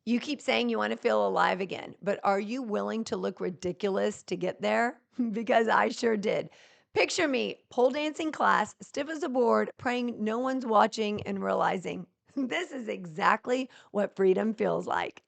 You keep saying you want to feel alive again, but are you willing to look ridiculous to get there? Because I sure did. Picture me, pole dancing class, stiff as a board, praying no one's watching and realizing this is exactly what freedom feels like.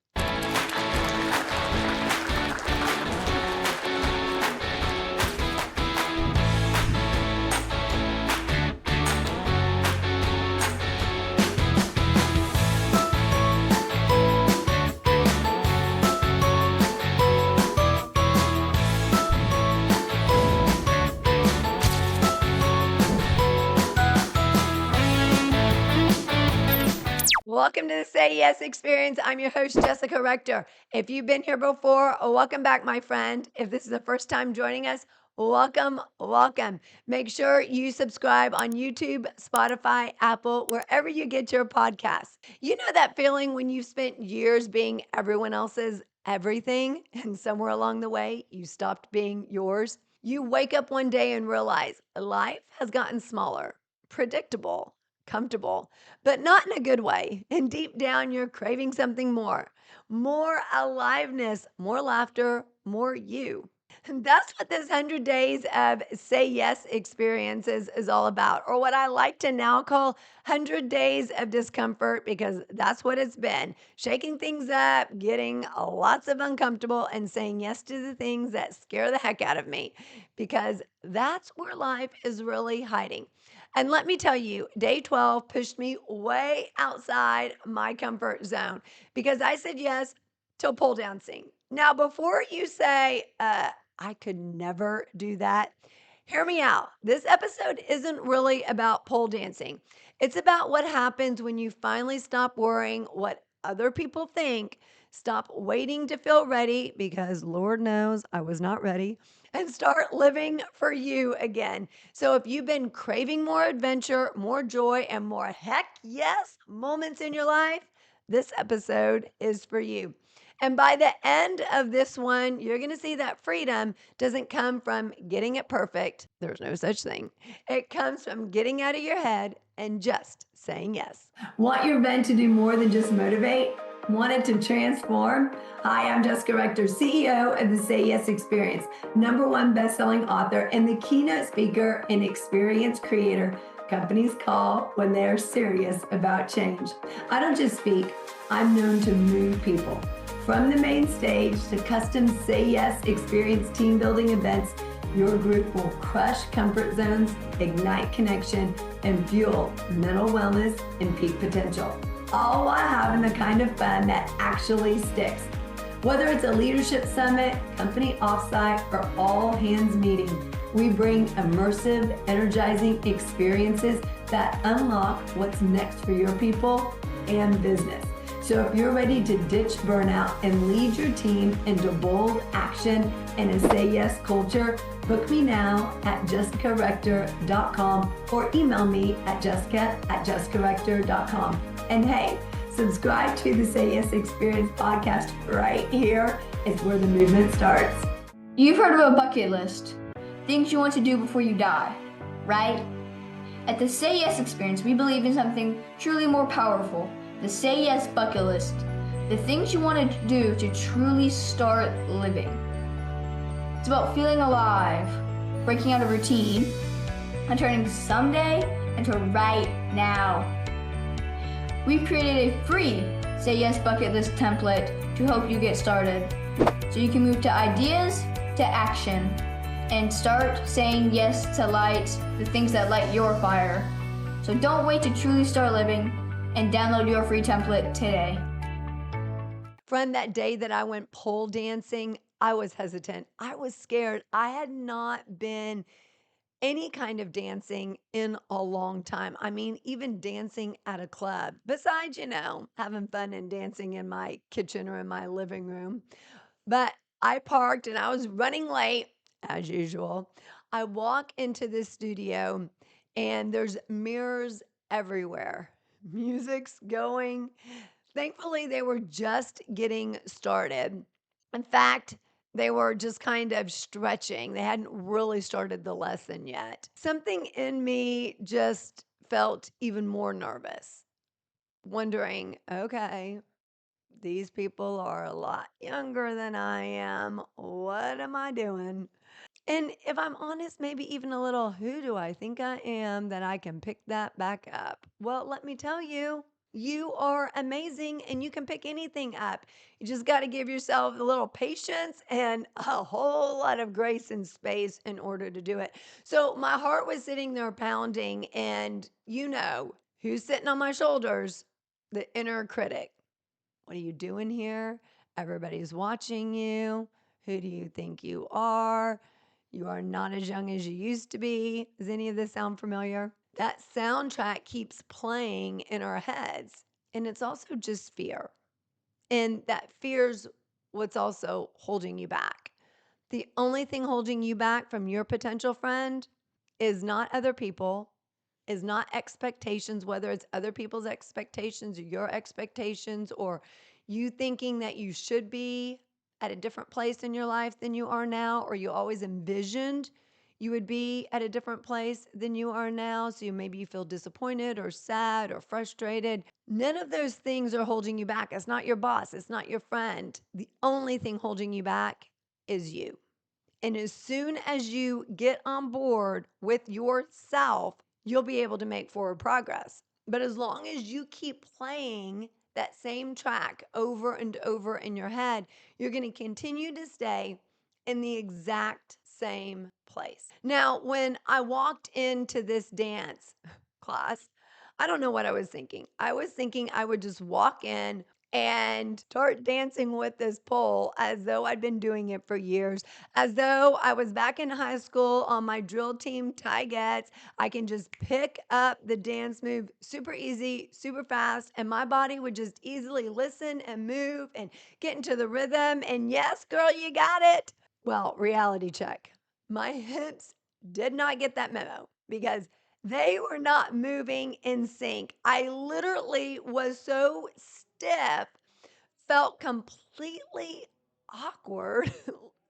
Welcome to the Say Yes Experience. I'm your host, Jessica Rector. If you've been here before, welcome back, my friend. If this is the first time joining us, welcome, welcome. Make sure you subscribe on YouTube, Spotify, Apple, wherever you get your podcasts. You know that feeling when you've spent years being everyone else's everything, and somewhere along the way, you stopped being yours? You wake up one day and realize life has gotten smaller, predictable, comfortable, but not in a good way. And deep down, you're craving something more aliveness, more laughter, more you. And that's what this 100 days of Say Yes experiences is all about, or what I like to now call 100 days of discomfort, because that's what it's been. Shaking things up, getting lots of uncomfortable, and saying yes to the things that scare the heck out of me, because that's where life is really hiding. And let me tell you, day 12 pushed me way outside my comfort zone because I said yes to pole dancing. Now, before you say, I could never do that, hear me out. This episode isn't really about pole dancing. It's about what happens when you finally stop worrying what other people think, stop waiting to feel ready, because Lord knows I was not ready, and start living for you again. So if you've been craving more adventure, more joy, and more heck yes moments in your life, this episode is for you. And by the end of this one, you're going to see that freedom doesn't come from getting it perfect. There's no such thing. It comes from getting out of your head and just saying yes. Want your event to do more than just motivate? Want it to transform? Hi, I'm Jessica Rector, CEO of the Say Yes Experience, #1 best-selling author, and the keynote speaker and experience creator companies call when they are serious about change. I don't just speak, I'm known to move people. From the main stage to custom Say Yes Experience team building events, your group will crush comfort zones, ignite connection, and fuel mental wellness and peak potential, all while having the kind of fun that actually sticks. Whether it's a leadership summit, company offsite, or all hands meeting, we bring immersive, energizing experiences that unlock what's next for your people and business. So if you're ready to ditch burnout and lead your team into bold action and a Say Yes culture, book me now at jessicarector.com or email me at jessica@jessicarector.com. And hey, subscribe to the Say Yes Experience podcast right here. It's where the movement starts. You've heard of a bucket list, things you want to do before you die, right? At the Say Yes Experience, we believe in something truly more powerful. The Say Yes bucket list, the things you want to do to truly start living. It's about feeling alive, breaking out of routine, and turning someday into right now. We've created a free Say Yes bucket list template to help you get started, so you can move to ideas to action and start saying yes to light, the things that light your fire. So don't wait to truly start living, and download your free template today. Friend, that day that I went pole dancing, I was hesitant. I was scared. I had not been any kind of dancing in a long time. I mean, even dancing at a club, besides, having fun and dancing in my kitchen or in my living room. But I parked and I was running late, as usual. I walk into the studio and there's mirrors everywhere. Music's going. Thankfully, they were just getting started. In fact, they were just kind of stretching. They hadn't really started the lesson yet. Something in me just felt even more nervous, wondering, okay, These people are a lot younger than I am. What am I doing? And if I'm honest, maybe even a little, who do I think I am that I can pick that back up? Well, let me tell you, you are amazing and you can pick anything up. You just got to give yourself a little patience and a whole lot of grace and space in order to do it. So my heart was sitting there pounding, and who's sitting on my shoulders? The inner critic. What are you doing here? Everybody's watching you. Who do you think you are? You are not as young as you used to be. Does any of this sound familiar? That soundtrack keeps playing in our heads. And it's also just fear. And that fear's what's also holding you back. The only thing holding you back from your potential friend is not other people, is not expectations, whether it's other people's expectations or your expectations, or you thinking that you should be at a different place in your life than you are now, or you always envisioned you would be at a different place than you are now. So maybe you feel disappointed or sad or frustrated. None of those things are holding you back. It's not your boss, it's not your friend. The only thing holding you back is you. And as soon as you get on board with yourself, you'll be able to make forward progress. But as long as you keep playing that same track over and over in your head, you're going to continue to stay in the exact same place. Now, when I walked into this dance class, I don't know what I was thinking. I was thinking I would just walk in and start dancing with this pole as though I'd been doing it for years, as though I was back in high school on my drill team Tigets. I can just pick up the dance move super easy, super fast, and my body would just easily listen and move and get into the rhythm. And yes, girl, you got it. Well, reality check. My hips did not get that memo because they were not moving in sync. I literally was so stiff, felt completely awkward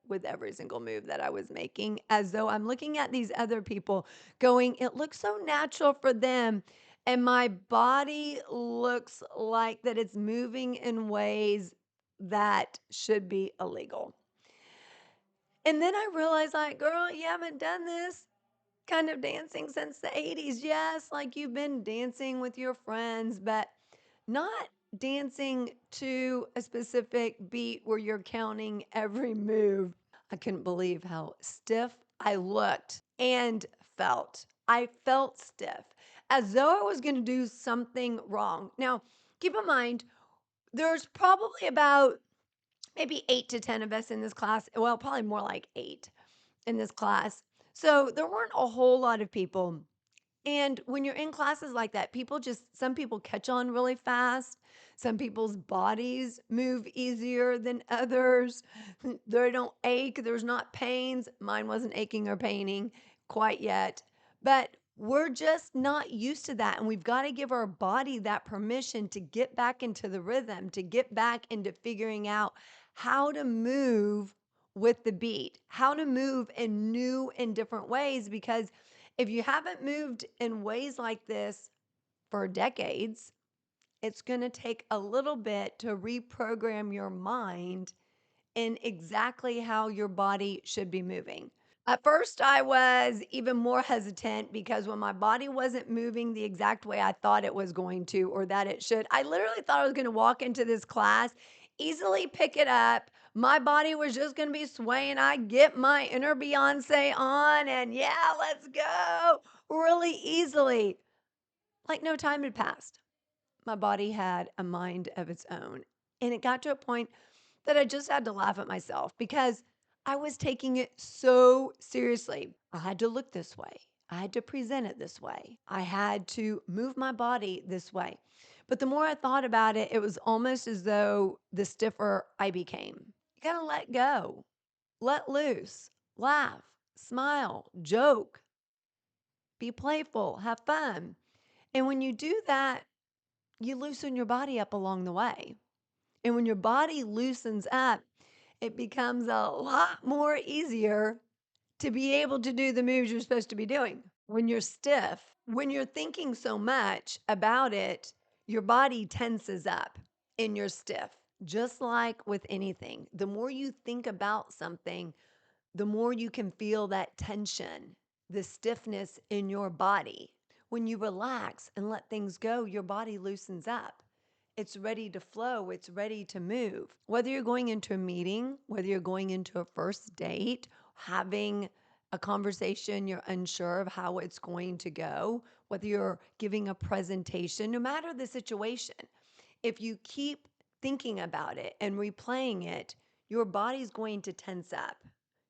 with every single move that I was making, as though I'm looking at these other people going, it looks so natural for them. And my body looks like that it's moving in ways that should be illegal. And then I realized, like, girl, you haven't done this kind of dancing since the 80s. Yes, like you've been dancing with your friends, but not dancing to a specific beat where you're counting every move. I couldn't believe how stiff I looked and felt. I felt stiff, as though I was going to do something wrong. Now, keep in mind, there's probably about maybe 8 to 10 of us in this class. Well, probably more like 8 in this class. So there weren't a whole lot of people. And when you're in classes like that, some people catch on really fast. Some people's bodies move easier than others. They don't ache. There's not pains. Mine wasn't aching or paining quite yet. But we're just not used to that. And we've got to give our body that permission to get back into the rhythm, to get back into figuring out how to move with the beat, how to move in new and different ways. Because if you haven't moved in ways like this for decades, it's going to take a little bit to reprogram your mind in exactly how your body should be moving. At first, I was even more hesitant because when my body wasn't moving the exact way I thought it was going to or that it should, I literally thought I was going to walk into this class, easily pick it up. My body was just going to be swaying. I get my inner Beyonce on, and yeah, let's go really easily. Like no time had passed. My body had a mind of its own. And it got to a point that I just had to laugh at myself because I was taking it so seriously. I had to look this way. I had to present it this way. I had to move my body this way. But the more I thought about it, it was almost as though the stiffer I became. You got to let go, let loose, laugh, smile, joke, be playful, have fun. And when you do that, you loosen your body up along the way. And when your body loosens up, it becomes a lot more easier to be able to do the moves you're supposed to be doing. When you're stiff, when you're thinking so much about it, your body tenses up and you're stiff. Just like with anything, the more you think about something, the more you can feel that tension, the stiffness in your body. When you relax and let things go, your body loosens up. It's ready to flow, it's ready to move. Whether you're going into a meeting, whether you're going into a first date, having a conversation, you're unsure of how it's going to go, whether you're giving a presentation, no matter the situation, if you keep thinking about it and replaying it, your body's going to tense up.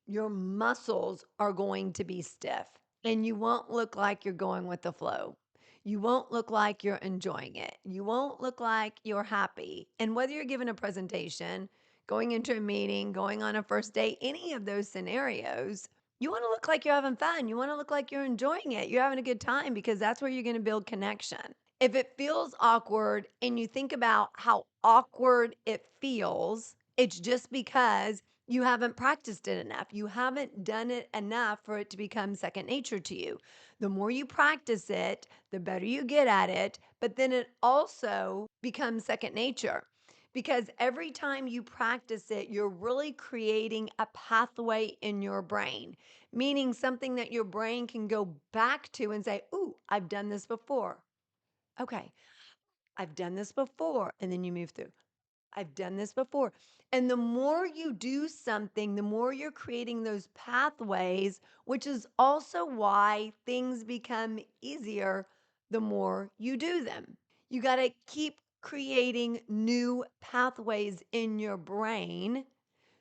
Your muscles are going to be stiff and you won't look like you're going with the flow. You won't look like you're enjoying it. You won't look like you're happy. And whether you're giving a presentation, going into a meeting, going on a first date, any of those scenarios, you want to look like you're having fun. You want to look like you're enjoying it. You're having a good time because that's where you're going to build connection. If it feels awkward and you think about how awkward it feels, it's just because you haven't practiced it enough. You haven't done it enough for it to become second nature to you. The more you practice it, the better you get at it, but then it also becomes second nature. Because every time you practice it, you're really creating a pathway in your brain, meaning something that your brain can go back to and say, "Ooh, I've done this before. Okay, I've done this before." And then you move through. I've done this before. And the more you do something, the more you're creating those pathways, which is also why things become easier the more you do them. You got to keep creating new pathways in your brain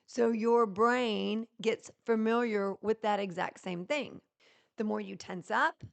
so your brain gets familiar with that exact same thing. The more you tense up,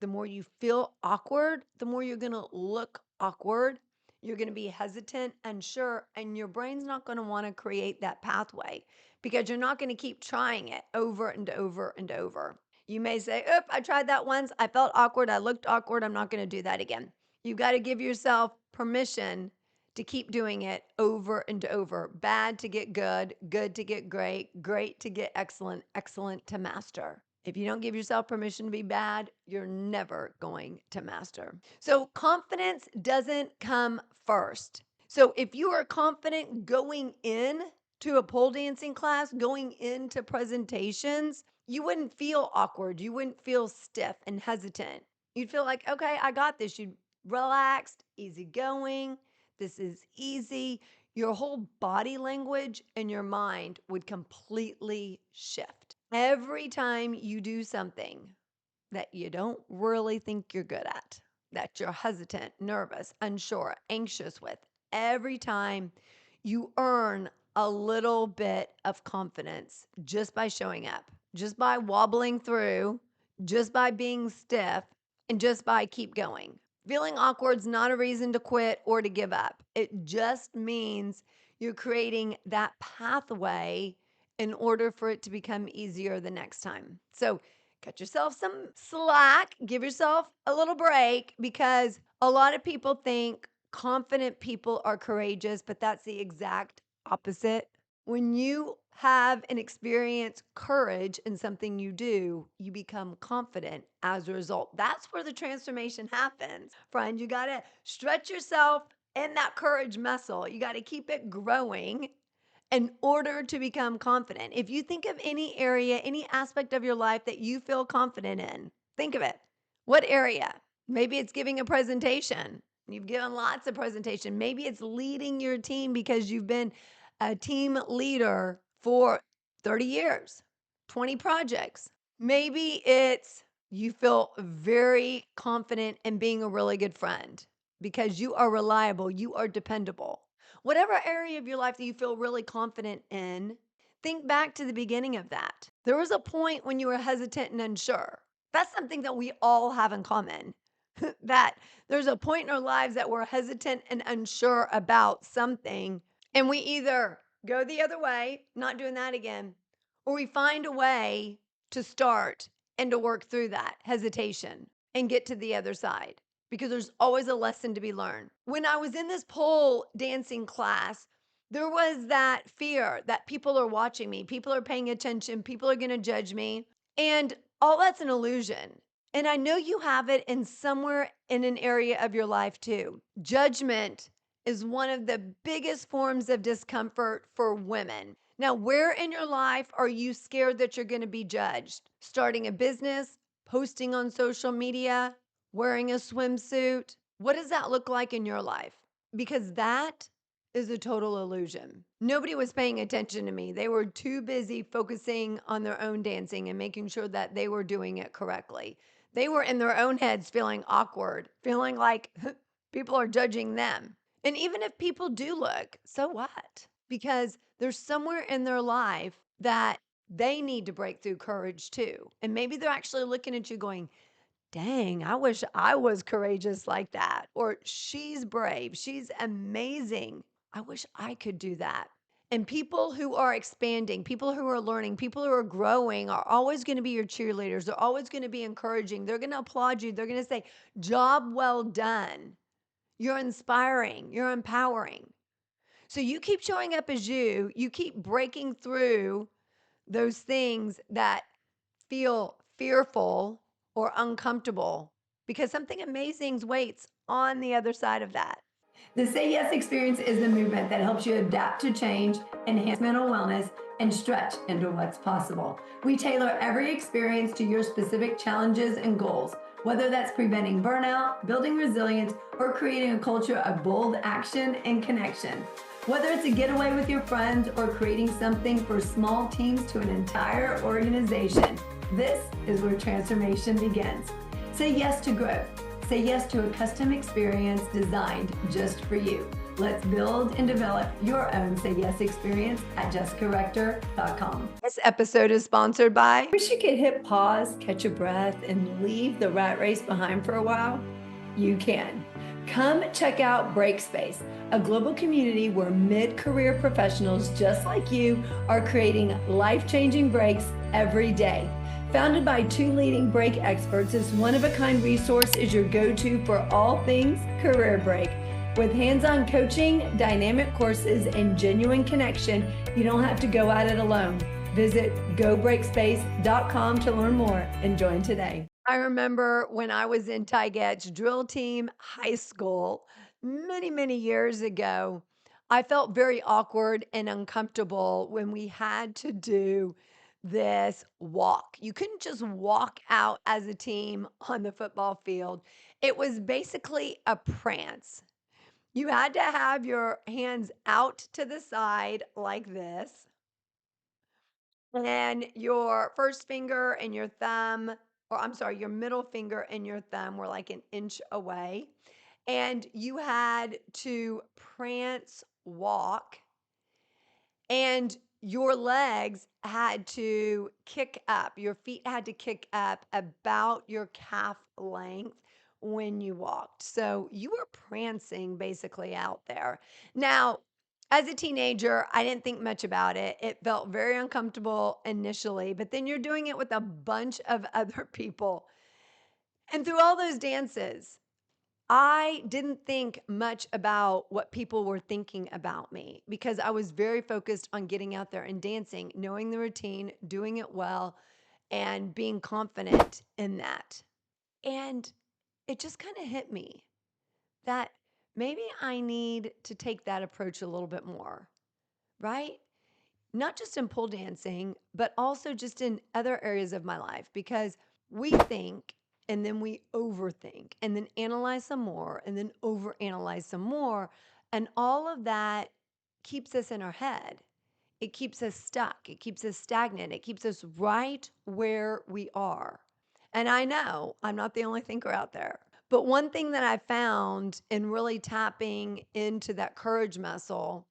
the more you feel awkward, the more you're going to look awkward. You're going to be hesitant, unsure, and your brain's not going to want to create that pathway because you're not going to keep trying it over and over and over. You may say, "Oop, I tried that once. I felt awkward. I looked awkward. I'm not going to do that again." You've got to give yourself permission to keep doing it over and over. Bad to get good, good to get great, great to get excellent, excellent to master. If you don't give yourself permission to be bad, you're never going to master. So, confidence doesn't come first. So, if you are confident going in to a pole dancing class, going into presentations, you wouldn't feel awkward. You wouldn't feel stiff and hesitant. You'd feel like, okay, I got this. You'd relaxed, easygoing. This is easy. Your whole body language and your mind would completely shift. Every time you do something that you don't really think you're good at, that you're hesitant, nervous, unsure, anxious with, every time you earn a little bit of confidence just by showing up, just by wobbling through, just by being stiff, and just by keep going. Feeling awkward is not a reason to quit or to give up. It just means you're creating that pathway in order for it to become easier the next time. So, cut yourself some slack, give yourself a little break because a lot of people think confident people are courageous, but that's the exact opposite. When you have and experience courage in something you do, you become confident as a result. That's where the transformation happens. Friend, you got to stretch yourself in that courage muscle. You got to keep it growing in order to become confident. If you think of any area, any aspect of your life that you feel confident in, think of it. What area? Maybe it's giving a presentation. You've given lots of presentation. Maybe it's leading your team because you've been a team leader for 30 years, 20 projects. Maybe it's you feel very confident in being a really good friend because you are reliable, you are dependable. Whatever area of your life that you feel really confident in, think back to the beginning of that. There was a point when you were hesitant and unsure. That's something that we all have in common. That there's a point in our lives that we're hesitant and unsure about something, and we either go the other way, not doing that again, or we find a way to start and to work through that hesitation and get to the other side because there's always a lesson to be learned. When I was in this pole dancing class, there was that fear that people are watching me, people are paying attention, people are going to judge me. And all that's an illusion. And I know you have it in somewhere in an area of your life too. Judgment is one of the biggest forms of discomfort for women. Now, where in your life are you scared that you're going to be judged? Starting a business, posting on social media, wearing a swimsuit? What does that look like in your life? Because that is a total illusion. Nobody was paying attention to me. They were too busy focusing on their own dancing and making sure that they were doing it correctly. They were in their own heads feeling awkward, feeling like people are judging them. And even if people do look, so what? Because there's somewhere in their life that they need to break through courage too. And maybe they're actually looking at you going, dang, I wish I was courageous like that. Or she's brave. She's amazing. I wish I could do that. And people who are expanding, people who are learning, people who are growing are always going to be your cheerleaders. They're always going to be encouraging. They're going to applaud you. They're going to say, job well done. You're inspiring. You're empowering. So you keep showing up as you keep breaking through those things that feel fearful or uncomfortable because something amazing waits on the other side of that. The Say Yes experience is the movement that helps you adapt to change, enhance mental wellness, and stretch into what's possible. We tailor every experience to your specific challenges and goals, whether that's preventing burnout, building resilience, or creating a culture of bold action and connection. Whether it's a getaway with your friends or creating something for small teams to an entire organization, this is where transformation begins. Say yes to growth. Say yes to a custom experience designed just for you. Let's build and develop your own Say Yes experience at jessicarector.com. This episode is sponsored by. Wish you could hit pause, catch a breath, and leave the rat race behind for a while? You can. Come check out Breakspace, a global community where mid-career professionals just like you are creating life-changing breaks every day. Founded by two leading break experts, this one-of-a-kind resource is your go-to for all things career break. With hands-on coaching, dynamic courses, and genuine connection, you don't have to go at it alone. Visit gobreakspace.com to learn more and join today. I remember when I was in Tyget's drill team high school many, many years ago, I felt very awkward and uncomfortable when we had to do this walk. You couldn't just walk out as a team on the football field. It was basically a prance. You had to have your hands out to the side like this, and your first finger and your thumb, or I'm sorry, your middle finger and your thumb were like an inch away. And you had to prance walk, and your legs had to kick up. Your feet had to kick up about your calf length when you walked. So you were prancing basically out there. Now, as a teenager, I didn't think much about it. It felt very uncomfortable initially, but then you're doing it with a bunch of other people. And through all those dances, I didn't think much about what people were thinking about me because I was very focused on getting out there and dancing, knowing the routine, doing it well, and being confident in that. And it just kind of hit me that maybe I need to take that approach a little bit more, right? Not just in pole dancing, but also just in other areas of my life because we think and then we overthink and then analyze some more and then overanalyze some more. And all of that keeps us in our head. It keeps us stuck. It keeps us stagnant. It keeps us right where we are. And I know I'm not the only thinker out there. But one thing that I found in really tapping into that courage muscle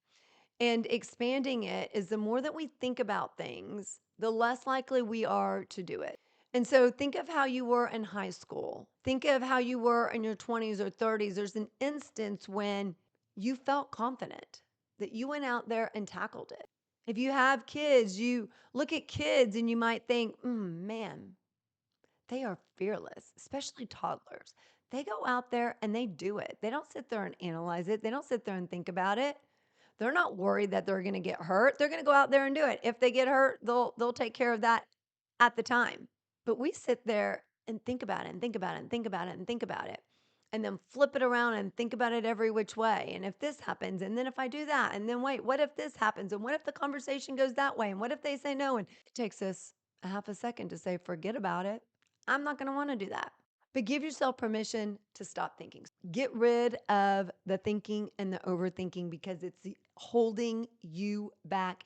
and expanding it is the more that we think about things, the less likely we are to do it. And so think of how you were in high school. Think of how you were in your 20s or 30s. There's an instance when you felt confident that you went out there and tackled it. If you have kids, you look at kids and you might think, man, they are fearless, especially toddlers. They go out there and they do it. They don't sit there and analyze it. They don't sit there and think about it. They're not worried that they're going to get hurt. They're going to go out there and do it. If they get hurt, they'll take care of that at the time. But we sit there and think about it and think about it and think about it and think about it. and then flip it around and think about it every which way. And if this happens, and then if I do that, and then wait, what if this happens? And what if the conversation goes that way? And what if they say no? And it takes us a half a second to say, forget about it. I'm not going to want to do that. But give yourself permission to stop thinking. Get rid of the thinking and the overthinking because it's holding you back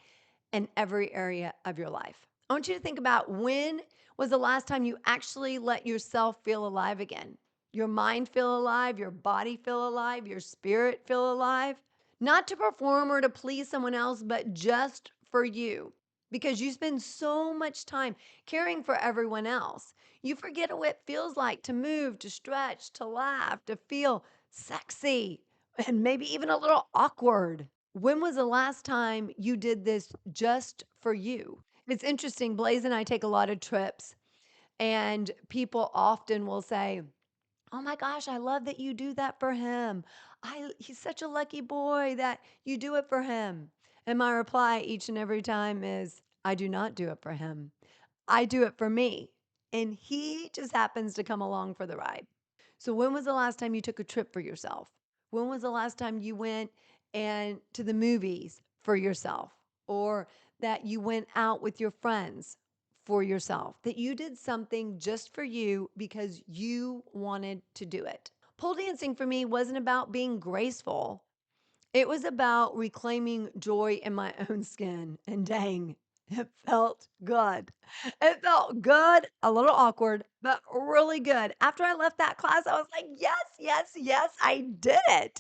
in every area of your life. I want you to think about when was the last time you actually let yourself feel alive again? Your mind feel alive, your body feel alive, your spirit feel alive? Not to perform or to please someone else, but just for you. Because you spend so much time caring for everyone else. You forget what it feels like to move, to stretch, to laugh, to feel sexy, and maybe even a little awkward. When was the last time you did this just for you? It's interesting. Blaze and I take a lot of trips, and people often will say, "Oh my gosh, I love that you do that for him. He's such a lucky boy that you do it for him." And my reply each and every time is, "I do not do it for him. I do it for me. And he just happens to come along for the ride." So when was the last time you took a trip for yourself? When was the last time you went and to the movies for yourself, or that you went out with your friends for yourself? That you did something just for you because you wanted to do it. Pole dancing for me wasn't about being graceful. It was about reclaiming joy in my own skin, and dang, it felt good. It felt good, a little awkward, but really good. After I left that class, I was like, "Yes, yes, yes, I did it.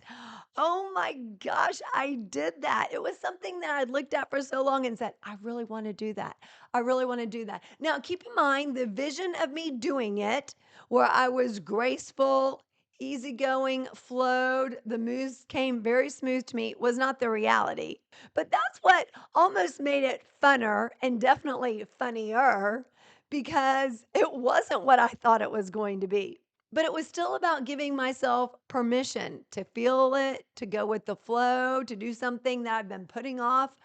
Oh my gosh, I did that." It was something that I'd looked at for so long and said, "I really wanna do that. I really wanna do that." Now, keep in mind the vision of me doing it, where I was graceful, easygoing, flowed, the moves came very smooth to me, was not the reality. But that's what almost made it funner and definitely funnier because it wasn't what I thought it was going to be. But it was still about giving myself permission to feel it, to go with the flow, to do something that I've been putting off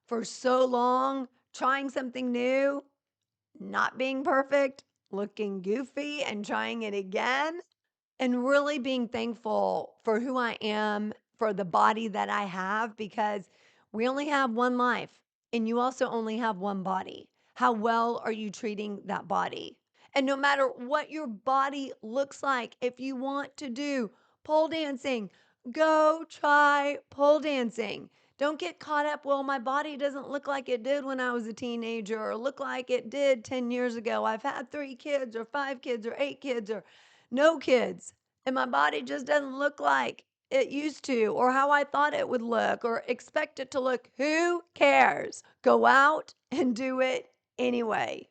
for so long, trying something new, not being perfect, looking goofy, and trying it again. And really being thankful for who I am, for the body that I have, because we only have one life and you also only have one body. How well are you treating that body? And no matter what your body looks like, if you want to do pole dancing, go try pole dancing. Don't get caught up, well, my body doesn't look like it did when I was a teenager or look like it did 10 years ago. I've had 3 kids or 5 kids or 8 kids or no kids, and my body just doesn't look like it used to or how I thought it would look or expect it to look. Who cares? Go out and do it anyway.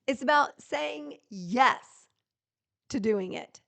It's about saying yes to doing it.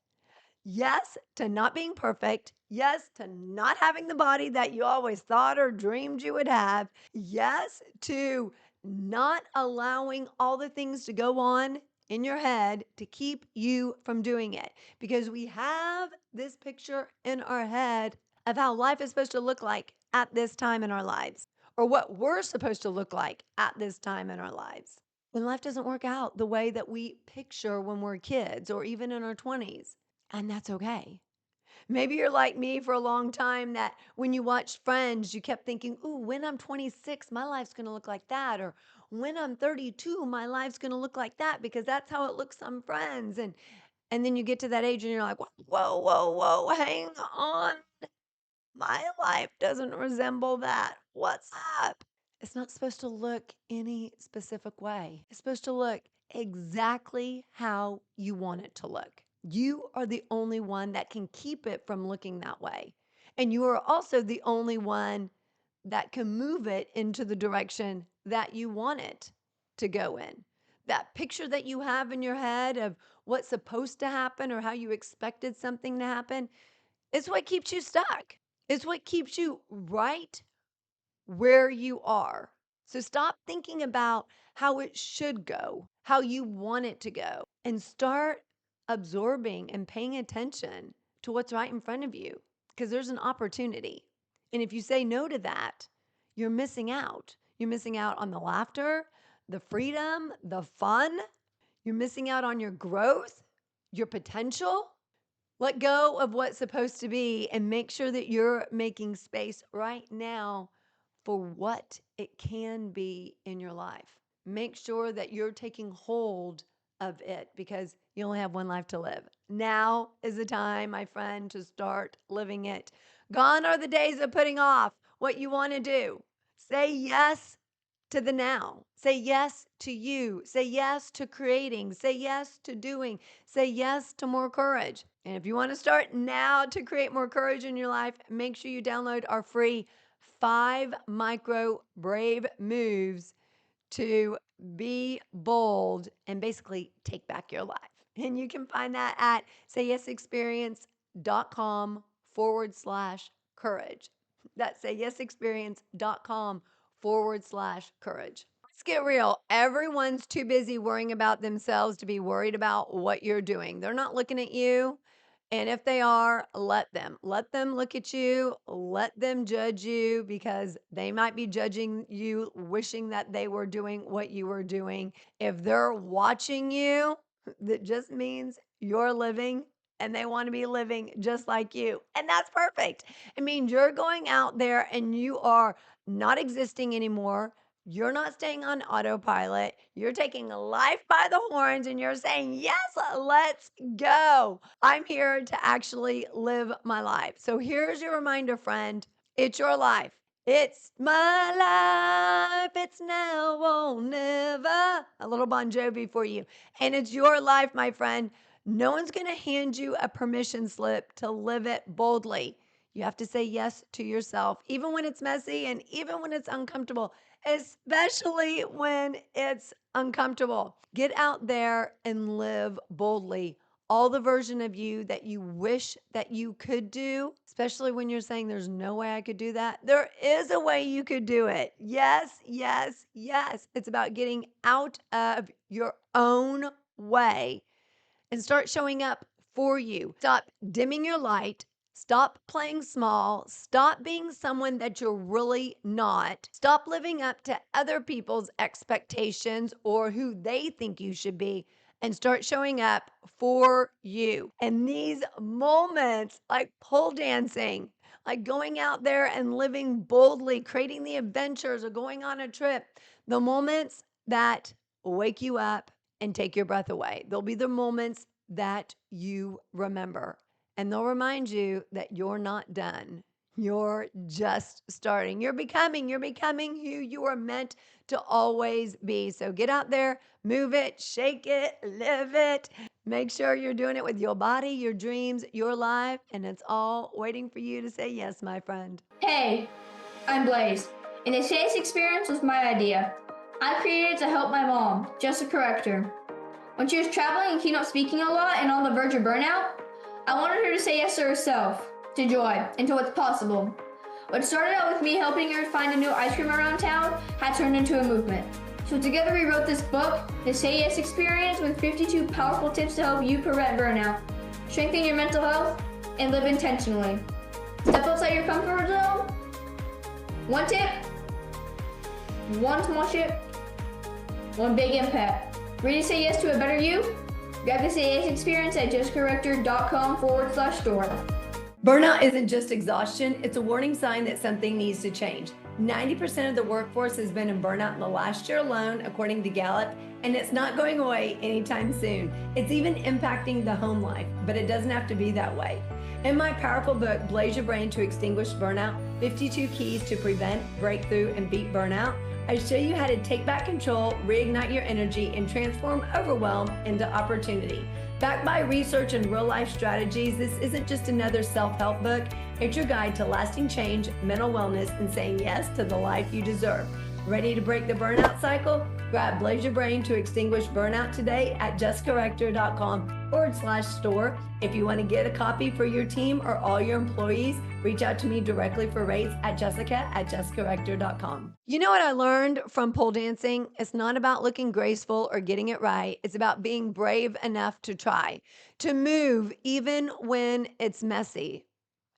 Yes to not being perfect. Yes to not having the body that you always thought or dreamed you would have. Yes to not allowing all the things to go on in your head to keep you from doing it. Because we have this picture in our head of how life is supposed to look like at this time in our lives, or what we're supposed to look like at this time in our lives. When life doesn't work out the way that we picture when we're kids or even in our 20s, and that's okay. Maybe you're like me for a long time that when you watched Friends, you kept thinking, "Ooh, when I'm 26, my life's going to look like that." Or when I'm 32, my life's going to look like that because that's how it looks on Friends. And then you get to that age and you're like, "Whoa, whoa, whoa, hang on. My life doesn't resemble that. What's up?" It's not supposed to look any specific way. It's supposed to look exactly how you want it to look. You are the only one that can keep it from looking that way. And you are also the only one that can move it into the direction that you want it to go in. That picture that you have in your head of what's supposed to happen or how you expected something to happen is what keeps you stuck. It's what keeps you right where you are. So stop thinking about how it should go, how you want it to go, and start absorbing and paying attention to what's right in front of you because there's an opportunity. And if you say no to that, you're missing out. You're missing out on the laughter, the freedom, the fun. You're missing out on your growth, your potential. Let go of what's supposed to be and make sure that you're making space right now for what it can be in your life. Make sure that you're taking hold of it because you only have one life to live. Now is the time, my friend, to start living it. Gone are the days of putting off what you want to do. Say yes to the now. Say yes to you. Say yes to creating. Say yes to doing. Say yes to more courage. And if you want to start now to create more courage in your life, make sure you download our free 5 micro brave moves to be bold and basically take back your life. And you can find that at sayyesexperience.com/courage. That's sayyesexperience.com/courage. Let's get real. Everyone's too busy worrying about themselves to be worried about what you're doing. They're not looking at you. And if they are, let them. Let them look at you. Let them judge you because they might be judging you, wishing that they were doing what you were doing. If they're watching you, that just means you're living and they want to be living just like you. And that's perfect. It means you're going out there and you are not existing anymore. You're not staying on autopilot. You're taking life by the horns and you're saying, yes, let's go. I'm here to actually live my life. So here's your reminder, friend. It's your life. It's my life. It's now or never. A little Bon Jovi for you. And it's your life, my friend. No one's going to hand you a permission slip to live it boldly. You have to say yes to yourself, even when it's messy and even when it's uncomfortable, especially when it's uncomfortable. Get out there and live boldly. All the version of you that you wish that you could do, especially when you're saying there's no way I could do that. There is a way you could do it. Yes, yes, yes. It's about getting out of your own way and start showing up for you. Stop dimming your light. Stop playing small. Stop being someone that you're really not. Stop living up to other people's expectations or who they think you should be and start showing up for you. And these moments, like pole dancing, like going out there and living boldly, creating the adventures or going on a trip, the moments that wake you up and take your breath away. They'll be the moments that you remember, and they'll remind you that you're not done. You're just starting. You're becoming who you are meant to always be. So get out there, move it, shake it, live it. Make sure you're doing it with your body, your dreams, your life, and it's all waiting for you to say yes, my friend. Hey, I'm Blaze, and the SAYS experience was my idea. I created it to help my mom, Jessica Rector. When she was traveling and keynote speaking a lot and on the verge of burnout, I wanted her to say yes to herself, to joy, and to what's possible. What started out with me helping her find a new ice cream around town had turned into a movement. So together we wrote this book, The Say Yes Experience, with 52 powerful tips to help you prevent burnout, strengthen your mental health, and live intentionally. Step outside your comfort zone. One tip, one small shift, one big impact. Ready to say yes to a better you? Grab the Say Yes Experience at jessicarector.com/store. Burnout isn't just exhaustion, it's a warning sign that something needs to change. 90% of the workforce has been in burnout in the last year alone, according to Gallup, and it's not going away anytime soon. It's even impacting the home life, but it doesn't have to be that way. In my powerful book, Blaze Your Brain to Extinguish Burnout, 52 Keys to Prevent, Breakthrough, and Beat Burnout, I show you how to take back control, reignite your energy, and transform overwhelm into opportunity. Backed by research and real-life strategies, this isn't just another self-help book. It's your guide to lasting change, mental wellness, and saying yes to the life you deserve. Ready to break the burnout cycle? Grab Blaze Your Brain to Extinguish Burnout today at jessicarector.com/store. If you want to get a copy for your team or all your employees, reach out to me directly for rates at jessica@jessicarector.com. You know what I learned from pole dancing? It's not about looking graceful or getting it right. It's about being brave enough to try, to move even when it's messy,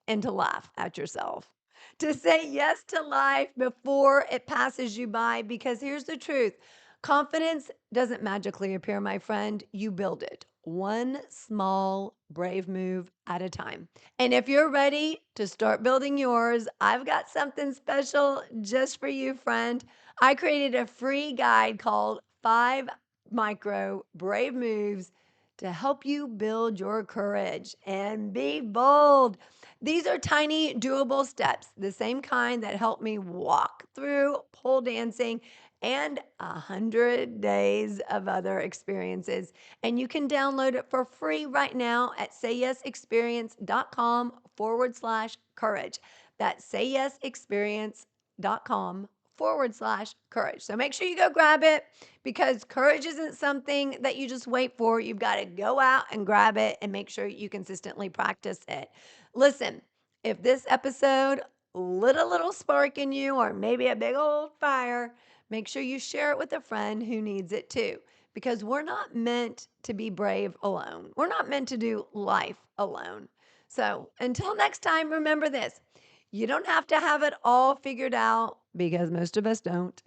and to laugh at yourself. To say yes to life before it passes you by, because here's the truth. Confidence doesn't magically appear, my friend. You build it one small, brave move at a time. And if you're ready to start building yours, I've got something special just for you, friend. I created a free guide called 5 Micro Brave Moves to help you build your courage and be bold. These are tiny, doable steps, the same kind that helped me walk through pole dancing and 100 days of other experiences. And you can download it for free right now at sayyesexperience.com/courage. That's sayyesexperience.com/courage. So make sure you go grab it because courage isn't something that you just wait for. You've got to go out and grab it and make sure you consistently practice it. Listen, if this episode lit a little spark in you or maybe a big old fire, make sure you share it with a friend who needs it too, because we're not meant to be brave alone. We're not meant to do life alone. So until next time, remember this: you don't have to have it all figured out because most of us don't.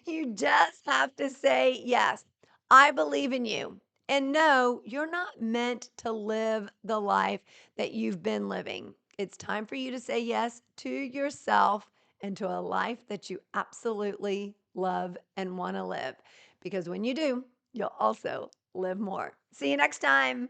You just have to say, yes, I believe in you. And no, you're not meant to live the life that you've been living. It's time for you to say yes to yourself and to a life that you absolutely love and want to live. Because when you do, you'll also live more. See you next time.